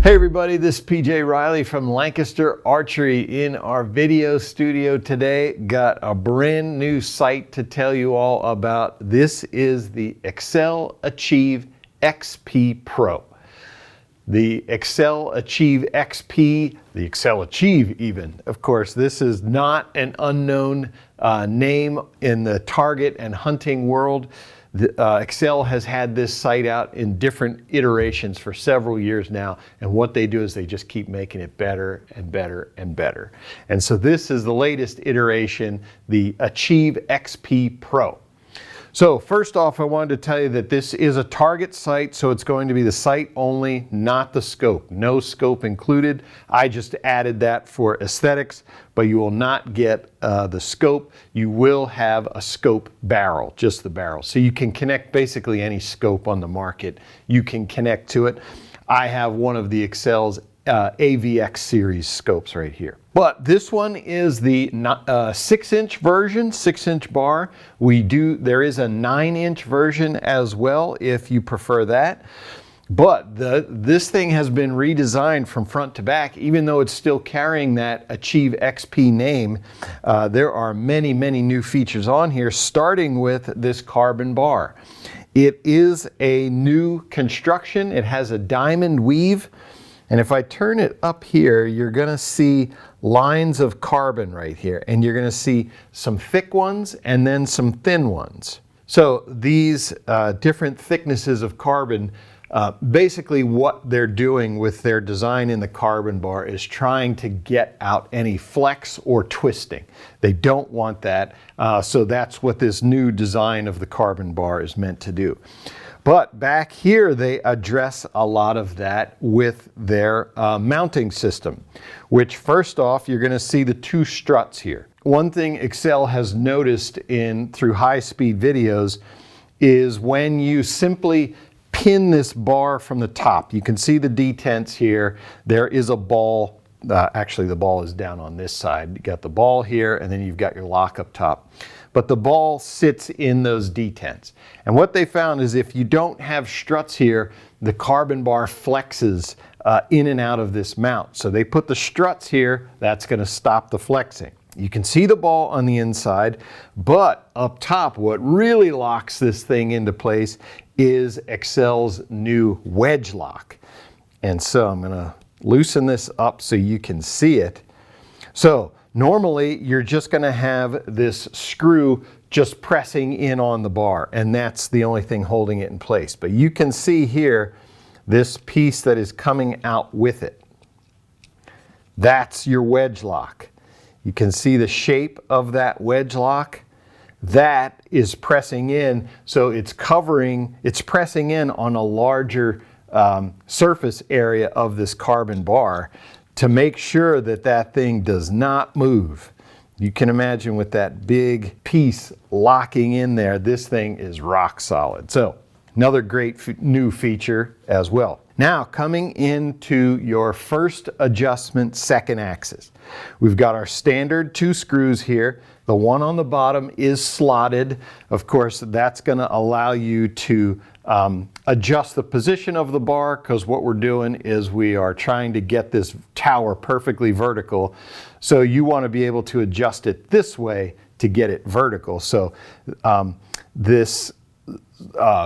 Hey everybody, this is PJ Riley from Lancaster Archery in our video studio today. Got a brand new sight to tell you all about. This is the Axcel Achieve XP Pro. The Axcel Achieve XP, the Axcel Achieve even. Of course, this is not an unknown name in the target and hunting world. Axcel has had this sight out in different iterations for several years now, and what they do is they just keep making it better and better and better. And so this is the latest iteration, the Achieve XP Pro. So first off, I wanted to tell you that this is a target sight, so it's going to be the sight only, not the scope. No scope included. I just added that for aesthetics, but you will not get the scope. You will have a scope barrel, just the barrel. So you can connect basically any scope on the market. You can connect to it. I have one of the Axcel's AVX series scopes right here. But this one is the 6-inch version, 6-inch bar. There is a 9-inch version as well if you prefer that. But this thing has been redesigned from front to back. Even though it's still carrying that Achieve XP name, there are many, many new features on here, starting with this carbon bar. It is a new construction. It has a diamond weave. And if I turn it up here, you're going to see lines of carbon right here. And you're going to see some thick ones and then some thin ones. So these different thicknesses of carbon, basically what they're doing with their design in the carbon bar is trying to get out any flex or twisting. They don't want that. So that's what this new design of the carbon bar is meant to do. But back here, they address a lot of that with their mounting system, which first off, you're going to see the two struts here. One thing Axcel has noticed through high-speed videos is when you simply pin this bar from the top, you can see the detents here. There is a ball. Actually, the ball is down on this side. You got the ball here, and then you've got your lock up top. But the ball sits in those detents. And what they found is if you don't have struts here, the carbon bar flexes in and out of this mount. So they put the struts here, that's going to stop the flexing. You can see the ball on the inside, but up top, what really locks this thing into place is Axcel's new wedge lock. And so I'm going to loosen this up so you can see it. So normally, you're just going to have this screw just pressing in on the bar, and that's the only thing holding it in place. But you can see here this piece that is coming out with it. That's your wedge lock. You can see the shape of that wedge lock. That is pressing in, so it's pressing in on a larger surface area of this carbon bar to make sure that that thing does not move. You can imagine with that big piece locking in there, this thing is rock solid. So another great new feature as well. Now coming into your first adjustment, second axis. We've got our standard 2 screws here. The one on the bottom is slotted. Of course, that's going to allow you to adjust the position of the bar, because what we're doing is we are trying to get this tower perfectly vertical. So you want to be able to adjust it this way to get it vertical. So this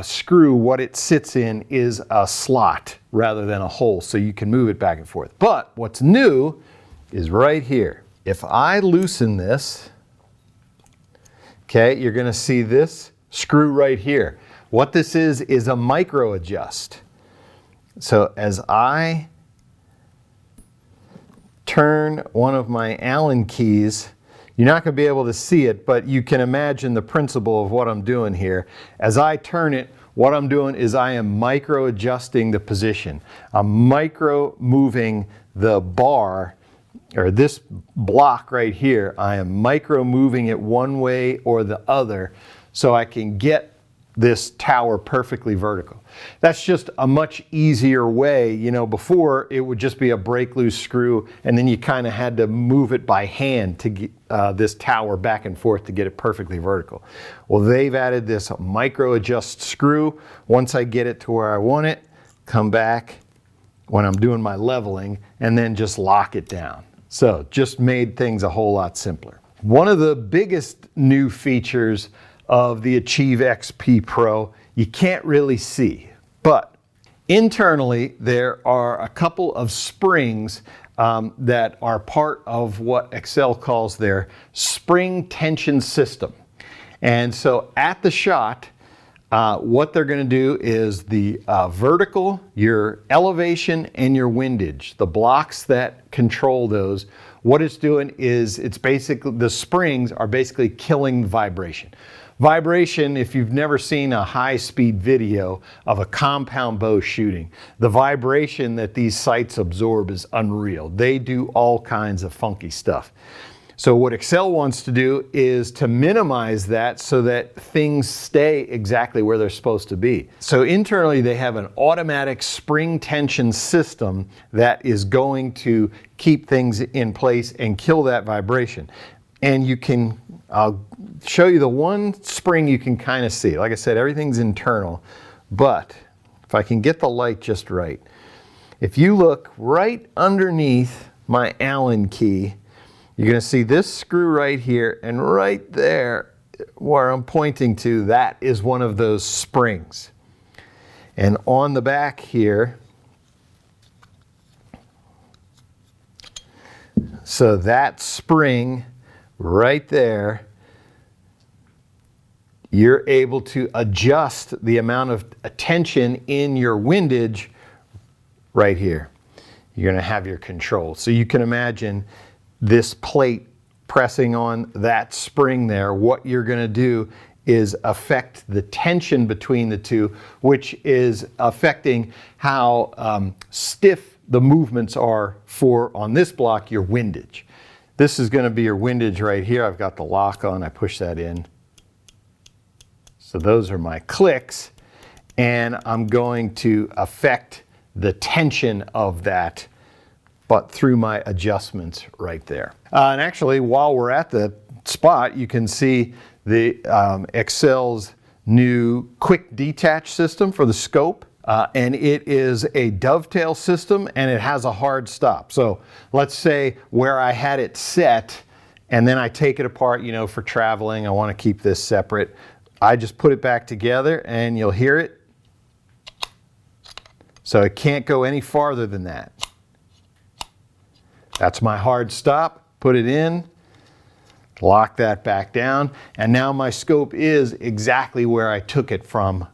screw, what it sits in is a slot rather than a hole, so you can move it back and forth. But what's new is right here. If I loosen this, okay, you're going to see this screw right here. What this is a micro adjust. So as I turn one of my Allen keys, you're not going to be able to see it, but you can imagine the principle of what I'm doing here. As I turn it, what I'm doing is I am micro adjusting the position. I'm micro moving the bar, or this block right here. I am micro moving it one way or the other so I can get this tower perfectly vertical. That's just a much easier way. You know, before it would just be a break loose screw, and then you kind of had to move it by hand to get this tower back and forth to get it perfectly vertical. Well, they've added this micro adjust screw. Once I get it to where I want it, come back, when I'm doing my leveling, and then just lock it down. So just made things a whole lot simpler. One of the biggest new features of the Achieve XP Pro, you can't really see, but internally there are a couple of springs that are part of what Axcel calls their spring tension system. And so at the shot, what they're going to do is the vertical, your elevation, and your windage, the blocks that control those, what it's doing is it's basically, the springs are basically killing vibration. Vibration, if you've never seen a high-speed video of a compound bow shooting, the vibration that these sights absorb is unreal. They do all kinds of funky stuff. So what Axcel wants to do is to minimize that so that things stay exactly where they're supposed to be. So internally they have an automatic spring tension system that is going to keep things in place and kill that vibration. And you can, I'll show you the one spring you can kind of see. Like I said, everything's internal, but if I can get the light just right, if you look right underneath my Allen key, you're going to see this screw right here, and right there where I'm pointing to, that is one of those springs. And on the back here, so that spring right there, you're able to adjust the amount of tension in your windage right here. You're going to have your control. So you can imagine this plate pressing on that spring there. What you're going to do is affect the tension between the two, which is affecting how stiff the movements are for, on this block, your windage. This is going to be your windage right here. I've got the lock on. I push that in. So those are my clicks, and I'm going to affect the tension of that, but through my adjustments right there. And actually, while we're at the spot, you can see the Axcel's new quick detach system for the scope. And it is a dovetail system, and it has a hard stop. So let's say where I had it set, and then I take it apart, you know, for traveling, I want to keep this separate. I just put it back together, and you'll hear it. So it can't go any farther than that. That's my hard stop. Put it in, lock that back down, and now my scope is exactly where I took it from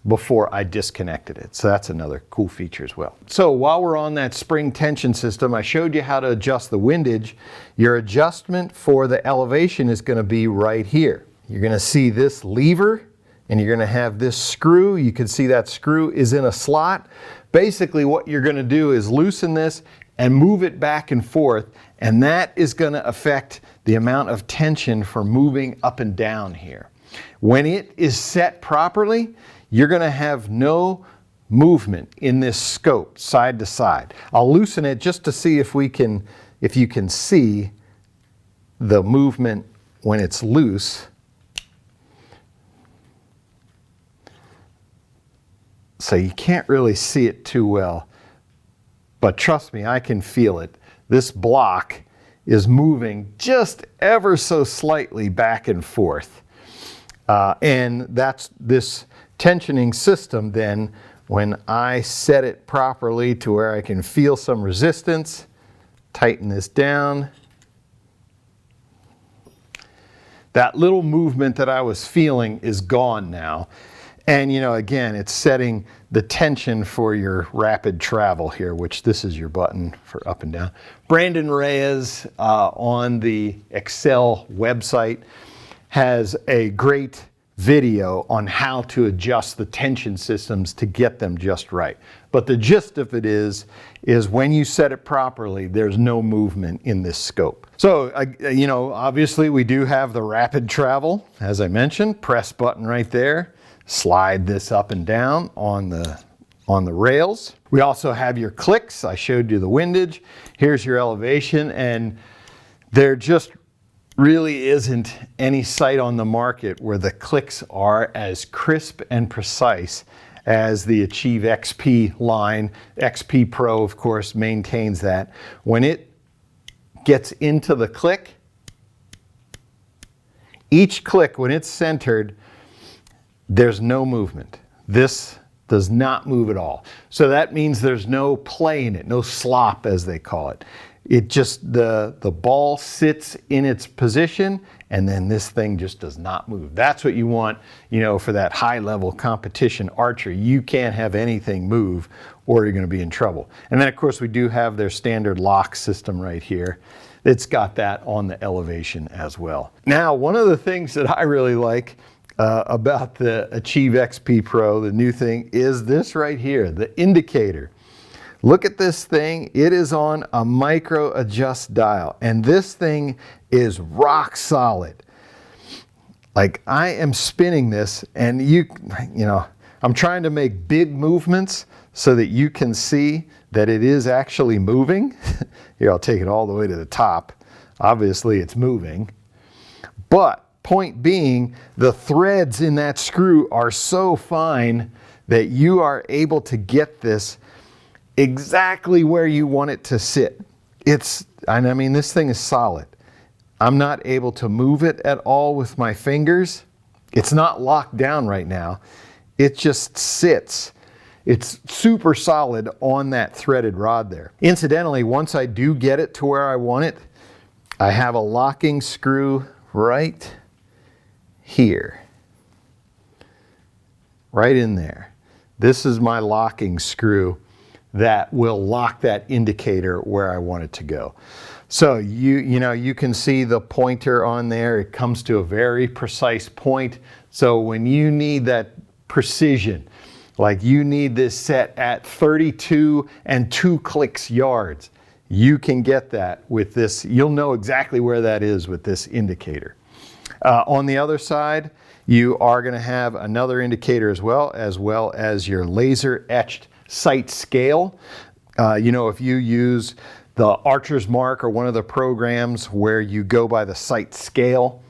before I disconnected it. So that's another cool feature as well. So while we're on that spring tension system, I showed you how to adjust the windage. Your adjustment for the elevation is going to be right here. You're going to see this lever, and you're going to have this screw. You can see that screw is in a slot. Basically what you're going to do is loosen this and move it back and forth, and that is going to affect the amount of tension for moving up and down here. When it is set properly, you're going to have no movement in this scope side to side. I'll loosen it just to see if you can see the movement when it's loose. So you can't really see it too well, but trust me, I can feel it. This block is moving just ever so slightly back and forth. And that's this tensioning system. Then when I set it properly to where I can feel some resistance, tighten this down. That little movement that I was feeling is gone now. And you know, again, it's setting the tension for your rapid travel here, which this is your button for up and down. Brandon Reyes on the Axcel website has a great video on how to adjust the tension systems to get them just right. But the gist of it is when you set it properly, there's no movement in this scope. So, you know, obviously we do have the rapid travel, as I mentioned, press button right there. Slide this up and down on the rails. We also have your clicks. I showed you the windage. Here's your elevation, and there just really isn't any sight on the market where the clicks are as crisp and precise as the Achieve XP line. XP Pro, of course, maintains that. When it gets into the click, each click, when it's centered, there's no movement. This does not move at all. So that means there's no play in it, no slop as they call it. It just, the ball sits in its position and then this thing just does not move. That's what you want, you know, for that high level competition archery. You can't have anything move or you're going to be in trouble. And then of course we do have their standard lock system right here. It's got that on the elevation as well. Now, one of the things that I really like about the Achieve XP Pro, the new thing, is this right here, the indicator. Look at this thing. It is on a micro adjust dial, and this thing is rock solid. Like, I am spinning this, and you know, I'm trying to make big movements so that you can see that it is actually moving. Here, I'll take it all the way to the top. Obviously, it's moving. But point being, the threads in that screw are so fine that you are able to get this exactly where you want it to sit. I mean, this thing is solid. I'm not able to move it at all with my fingers. It's not locked down right now. It just sits. It's super solid on that threaded rod there. Incidentally, once I do get it to where I want it, I have a locking screw right here. Right in there. This is my locking screw that will lock that indicator where I want it to go. So you can see the pointer on there. It comes to a very precise point. So when you need that precision, like you need this set at 32 and 2 clicks yards, you can get that with this. You'll know exactly where that is with this indicator. On the other side, you are going to have another indicator as well as your laser etched sight scale. You know, if you use the Archer's Mark or one of the programs where you go by the sight scale,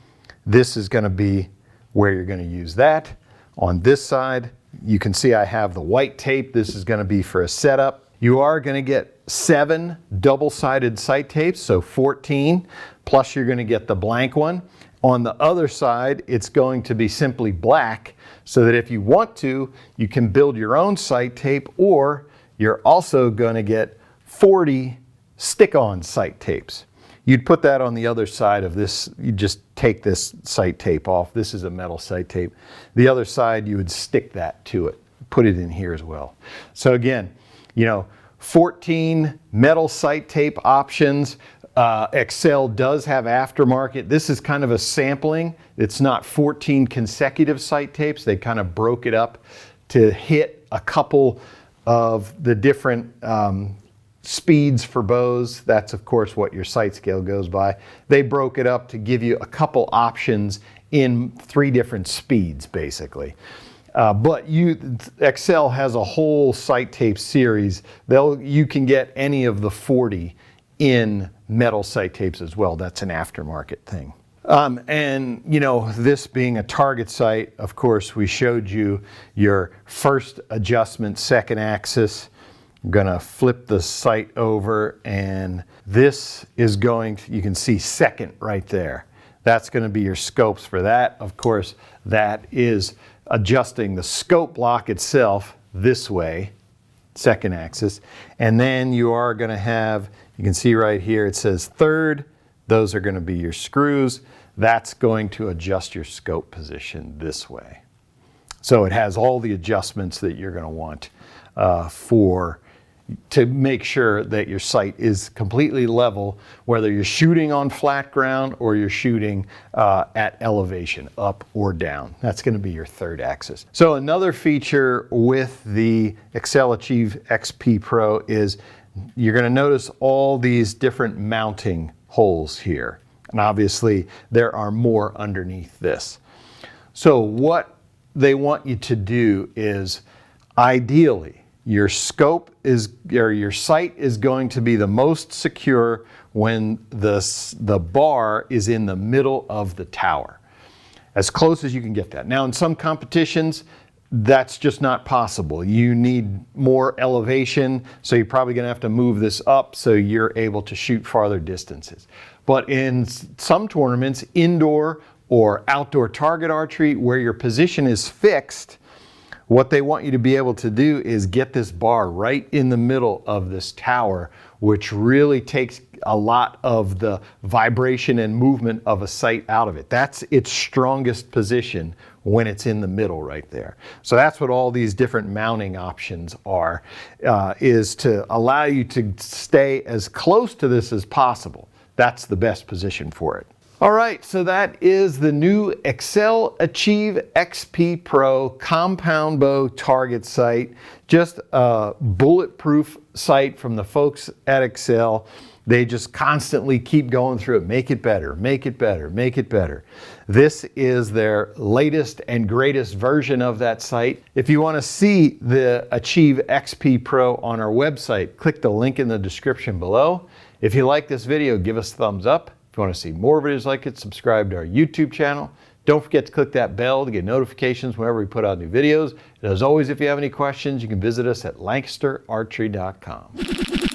this is going to be where you're going to use that. On this side, you can see I have the white tape. This is going to be for a setup. You are going to get 7 double-sided sight tapes, so 14, plus you're going to get the blank one. On the other side, it's going to be simply black, so that if you want to, you can build your own sight tape, or you're also going to get 40 stick-on sight tapes. You'd put that on the other side of this. You just take this sight tape off. This is a metal sight tape. The other side, you would stick that to it. Put it in here as well. So again, you know, 14 metal sight tape options. Axcel does have aftermarket. This is kind of a sampling. It's not 14 consecutive sight tapes. They kind of broke it up to hit a couple of the different speeds for bows. That's of course what your sight scale goes by. They broke it up to give you a couple options in 3 different speeds basically. But Axcel has a whole sight tape series. You can get any of the 40 in metal sight tapes as well. That's an aftermarket thing. And you know, this being a target sight, of course, we showed you your first adjustment, second axis. I'm gonna flip the sight over, and this is going to, you can see second right there. That's gonna be your scopes for that. Of course, that is adjusting the scope block itself this way, second axis. And then you are gonna have, you can see right here, it says third. Those are gonna be your screws. That's going to adjust your scope position this way. So it has all the adjustments that you're gonna want to make sure that your sight is completely level, whether you're shooting on flat ground or you're shooting at elevation, up or down. That's going to be your third axis. So another feature with the Axcel Achieve XP Pro is you're going to notice all these different mounting holes here. And obviously there are more underneath this. So what they want you to do is, ideally, your scope is, or your sight is going to be the most secure when the bar is in the middle of the tower. As close as you can get that. Now in some competitions, that's just not possible. You need more elevation, so you're probably going to have to move this up so you're able to shoot farther distances. But in some tournaments, indoor or outdoor target archery, where your position is fixed, what they want you to be able to do is get this bar right in the middle of this tower, which really takes a lot of the vibration and movement of a sight out of it. That's its strongest position, when it's in the middle right there. So that's what all these different mounting options are, is to allow you to stay as close to this as possible. That's the best position for it. All right, so that is the new Axcel Achieve XP Pro compound bow target sight. Just a bulletproof sight from the folks at Axcel. They just constantly keep going through it. Make it better, make it better, make it better. This is their latest and greatest version of that sight. If you want to see the Achieve XP Pro on our website, click the link in the description below. If you like this video, give us a thumbs up. If you want to see more videos like it, subscribe to our YouTube channel. Don't forget to click that bell to get notifications whenever we put out new videos. And as always, if you have any questions, you can visit us at lancasterarchery.com.